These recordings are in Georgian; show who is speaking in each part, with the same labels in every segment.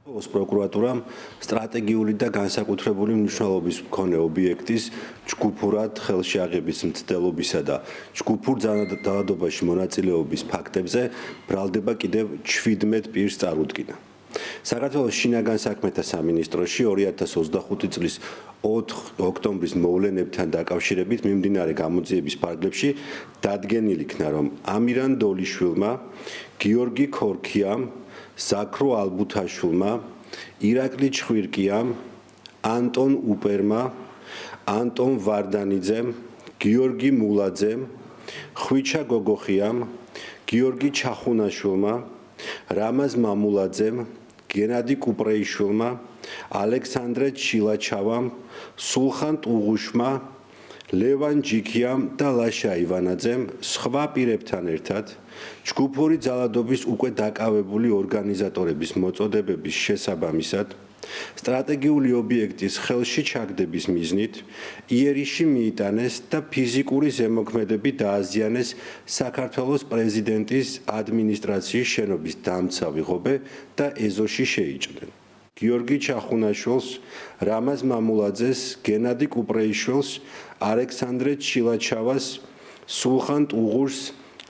Speaker 1: პროკურატურამ სტრატეგიული და განსაკუთრებული მნიშვნელობის მქონე ობიექტის ჯგუფურად ხელში აღების მცდელობისა და ჯგუფურ ძალადობაში მონაწილეობის ფაქტებზე ბრალდება კიდევ 17 პირს წარუდგინა. საქართველოს შინაგან საქმეთა სამინისტროში 2025 წლის 4 ოქტომბრის მოვლენებთან დაკავშირებით მიმდინარე გამოძიების ფარგლებში დადგენილი იქნა, რომ ამირან დოლიშვილმა, გიორგი ქორქიამ, ზაქრო ალბუთაშვილმა, ირაკლი ჩხვირკიამ, ანტონ უპერმა, ანტონ ვარდანიძემ, გიორგი მულაძემ, ხვიჩა გოგოხიამ, გიორგი ჩახუნაშვილმა, რამაზ მამულაძემ, გენადი კუპრეიშვილმა, ალექსანდრე ჩილაჩავამ, სულხან ტუღუშმა, ლევან ჯიქიამ და ლაშა ივანაძემ სხვა პირებთან ერთად ჯგუფური ძალადობის უკვე დაკავებული ორგანიზატორების მოწოდებების შესაბამისად სტრატეგიული ობიექტის ხელში ჩაგდების მიზნით იერიში მიიტანეს და ფიზიკური ზემოქმედებით დააზიანეს საქართველოს პრეზიდენტის ადმინისტრაციის შენობის დამცავი ღობე და ეზოში შეიჭრნენ. გიორგი ჩახუნაშვილს, რამაზ მამულაძეს, გენადი კუპრეიშვილს, ალექსანდრე ჩილაჩავას, სულხან ტუღუშს,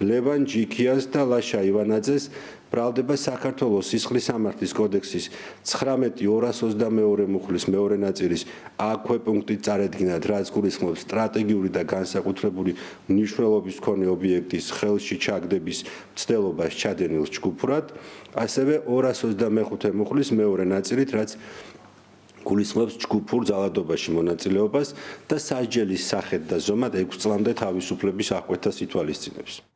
Speaker 1: ლევან ჯიქიას და ლაშა ივანაძეს ბრალდება საქართველოს სისხლის სამართლის კოდექსის 19.222 მუხლის მეორე ნაწილის აქვე პუნქტით წარედგინათ, რაც გულისხმობს სტრატეგიული და განსაკუთრებული მნიშვნელობის მქონე ობიექტის ხელში ჩაგდების მცდელობას ჩადენილს ჯგუფურად, ასევე 225 მუხლის მეორე ნაწილით, რაც გულისხმობს ჯგუფურ ძალადობაში მონაწილეობას და სასჯელის სახით და ზომად 6 წლამდე თავისუფლების აღკვეთას ითვალისწინებს.